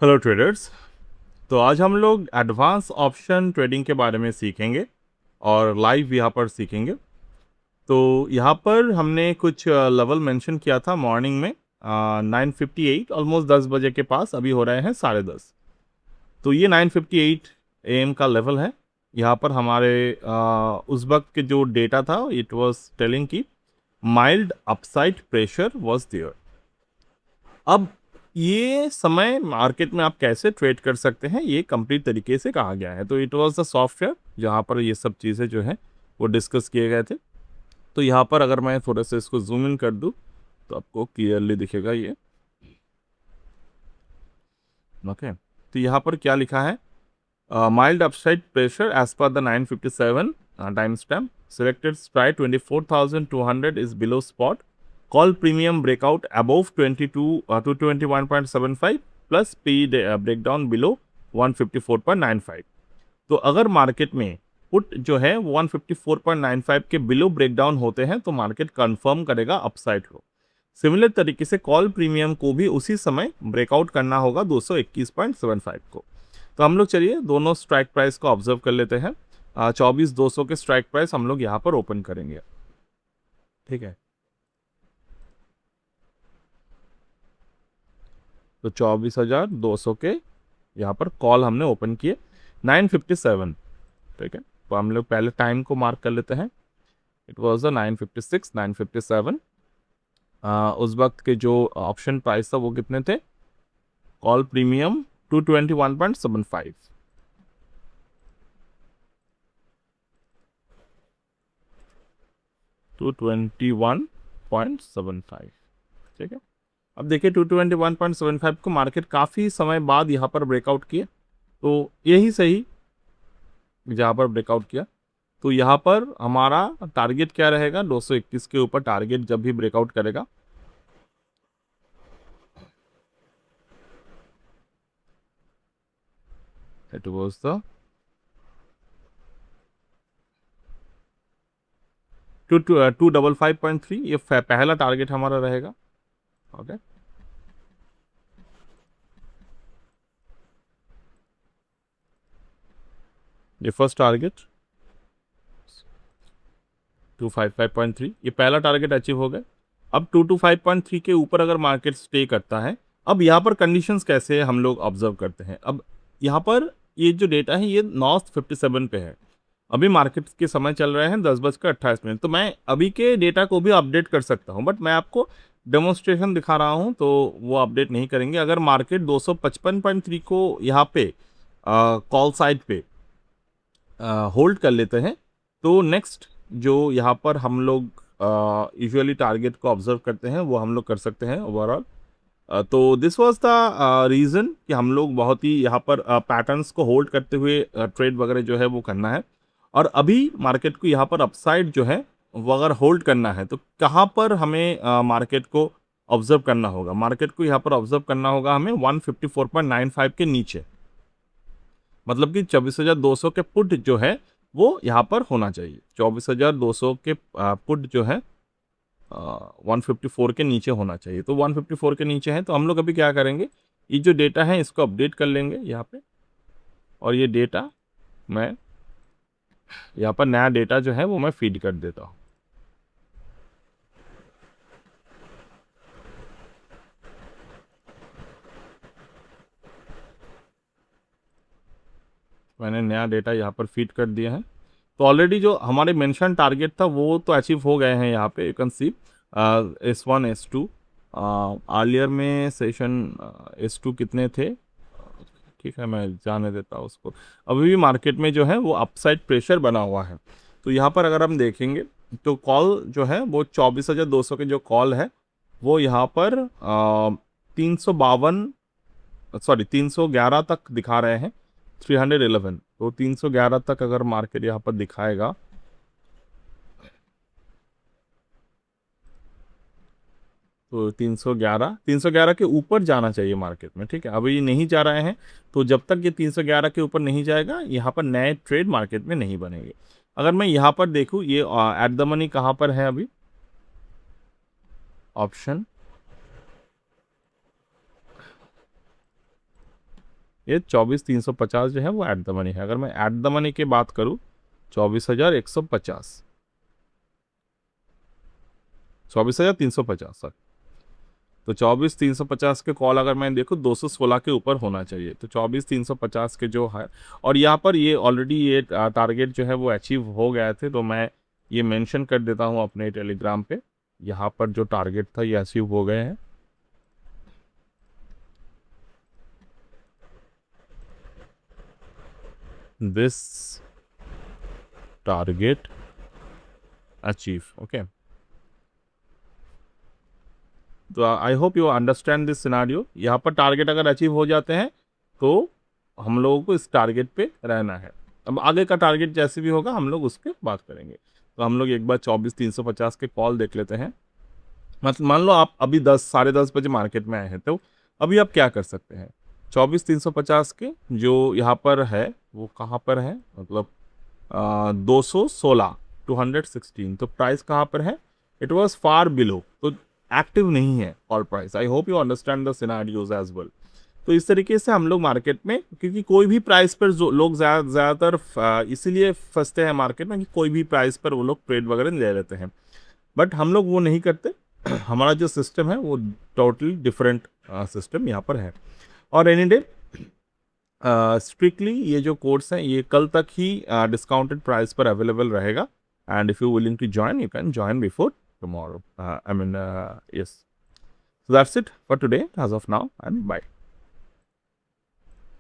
Hello traders. तो आज हम लोग एडवांस ऑप्शन ट्रेडिंग के बारे में सीखेंगे और लाइव यहाँ पर सीखेंगे। तो यहाँ पर हमने कुछ लेवल मेंशन किया था मॉर्निंग में 9:58 ऑलमोस्ट 10 बजे के पास, अभी हो रहे हैं 10:30। तो ये 9:58 AM का लेवल है। यहाँ पर हमारे उस वक्त के जो डेटा था इट वाज टेलिंग कि mild upside pressure was there. अब ये समय मार्केट में आप कैसे ट्रेड कर सकते हैं ये कंप्लीट तरीके से कहा गया है। तो इट वाज द सॉफ्टवेयर जहाँ पर ये सब चीज़ें जो है वो डिस्कस किए गए थे। तो यहाँ पर अगर मैं थोड़ा सा इसको जूम इन कर दूँ तो आपको क्लियरली दिखेगा ये। ओके, तो यहाँ पर क्या लिखा है, mild upside pressure as per the 9:57 time stamp selected strike 24,200 is below spot, call premium breakout above 22 to 21.75 plus P breakdown below 154.95। तो अगर मार्केट में पुट जो है 154.95 के बिलो ब्रेकडाउन होते हैं तो मार्केट कंफर्म करेगा अपसाइड को। सिमिलर तरीके से कॉल प्रीमियम को भी उसी समय ब्रेकआउट करना होगा 221.75 को। तो हम लोग चलिए दोनों स्ट्राइक प्राइस को ऑब्जर्व कर लेते हैं। 24,200 के स्ट्राइक प्राइस हम लोग यहाँ पर ओपन करेंगे। ठीक है, तो 24,200 के यहाँ पर कॉल हमने ओपन किए 9:57। ठीक है, तो हम लोग पहले टाइम को मार्क कर लेते हैं। It was the 9:56 9:57। उस वक्त के जो ऑप्शन प्राइस था वो कितने थे, कॉल प्रीमियम 221.75। 221.75। ठीक है, अब देखिए 221.75 को मार्केट काफ़ी समय बाद यहाँ पर ब्रेकआउट किए। तो यही सही जहाँ पर ब्रेकआउट किया। तो यहाँ पर हमारा टारगेट क्या रहेगा, 221 के ऊपर टारगेट जब भी ब्रेकआउट करेगा। इट वाज द 255.3, ये पहला टारगेट हमारा रहेगा। ओके, ये फर्स्ट टारगेट 255.3, ये पहला टारगेट अचीव हो गया। अब 225.3 के ऊपर अगर मार्केट स्टे करता है, अब यहाँ पर कंडीशंस कैसे हम लोग ऑब्जर्व करते हैं। अब यहाँ पर ये जो डेटा है ये नॉर्थ 57 पे है। अभी मार्केट के समय चल रहे हैं 10:28। तो मैं अभी के डेटा को भी अपडेट कर सकता हूँ, बट मैं आपको डेमोन्स्ट्रेशन दिखा रहा हूँ तो वो अपडेट नहीं करेंगे। अगर मार्केट 255.3 को यहाँ पे कॉल साइड पे होल्ड कर लेते हैं तो नेक्स्ट जो यहाँ पर हम लोग यूजुअली टारगेट को ऑब्जर्व करते हैं वो हम लोग कर सकते हैं ओवरऑल। तो दिस वाज द रीज़न कि हम लोग बहुत ही यहाँ पर पैटर्न्स को होल्ड करते हुए ट्रेड वगैरह जो है वो करना है। और अभी मार्केट को यहाँ पर अपसाइड जो है वो अगर होल्ड करना है तो कहाँ पर हमें मार्केट को ऑब्जर्व करना होगा, मार्केट को यहाँ पर ऑब्जर्व करना होगा हमें 154.95 के नीचे। मतलब कि 24,200 के पुट जो है वो यहाँ पर होना चाहिए। 24,200 के पुट जो है 154 के नीचे होना चाहिए। तो 154 के नीचे है तो हम लोग अभी क्या करेंगे, ये जो डेटा है इसको अपडेट कर लेंगे यहाँ पे। और ये डेटा मैं यहाँ पर नया डेटा जो है वो मैं फीड कर देता हूँ। मैंने नया डेटा यहाँ पर फीड कर दिया है। तो ऑलरेडी जो हमारे मेंशन टारगेट था वो तो अचीव हो गए हैं। यहाँ पे you can see S1 S2 earlier में सेशन S2 कितने थे। ठीक है, मैं जाने देता हूँ उसको। अभी भी मार्केट में जो है वो अपसाइड प्रेशर बना हुआ है। तो यहाँ पर अगर हम देखेंगे तो कॉल जो है वो 24,200 के जो कॉल है वो यहाँ पर 352 सॉरी 311 तक दिखा रहे हैं, 311। तो 311 तक अगर मार्केट यहाँ पर दिखाएगा तो 311 के ऊपर जाना चाहिए मार्केट में। ठीक है, अभी ये नहीं जा रहे हैं तो जब तक ये 311 के ऊपर नहीं जाएगा यहाँ पर नए ट्रेड मार्केट में नहीं बनेंगे। अगर मैं यहाँ पर देखूँ ये एट द मनी कहाँ पर है अभी, ऑप्शन ये 24,350 जो है वो एट द मनी है। अगर मैं एट द मनी की बात करूं 24,150, 24,350 सर, तो 24,350 के कॉल अगर मैं देखूं 216 के ऊपर होना चाहिए, तो 24,350 के जो है, और यहाँ पर ये ऑलरेडी ये टारगेट जो है वो अचीव हो गए थे, तो मैं ये मेंशन कर देता हूँ अपने टेलीग्राम पे, यहाँ पर जो टारगेट था ये अचीव हो गए हैं। This target achieve, okay. तो I hope you understand this scenario. यहाँ पर टारगेट अगर अचीव हो जाते हैं तो हम लोगों को इस टारगेट पे रहना है। अब आगे का टारगेट जैसे भी होगा हम लोग उस पर बात करेंगे। तो हम लोग एक बार 24,350 के कॉल देख लेते हैं। मतलब मान लो आप अभी 10 साढ़े 10 बजे मार्केट में आए हैं, तो अभी आप क्या कर सकते हैं। 24,350 के जो यहाँ पर है वो कहाँ पर है, मतलब 216 216, तो प्राइस कहाँ पर है, इट वॉज फार बिलो, तो एक्टिव नहीं है call price. I hope you understand the scenarios as well. तो इस तरीके से हम लोग मार्केट में, क्योंकि कोई भी प्राइस पर जो लोग ज़्यादातर इसीलिए फंसते हैं मार्केट में कि कोई भी प्राइस पर वो लोग ट्रेड वगैरह ले लेते हैं, बट हम लोग वो नहीं करते। हमारा जो सिस्टम है वो टोटली डिफरेंट सिस्टम यहाँ पर है। और एनी डे स्ट्रिक्टली ये जो कोर्स हैं ये कल तक ही डिस्काउंटेड प्राइस पर अवेलेबल रहेगा, and if you willing to join you can join before tomorrow. I mean, yes. So that's it for today as of now, and bye.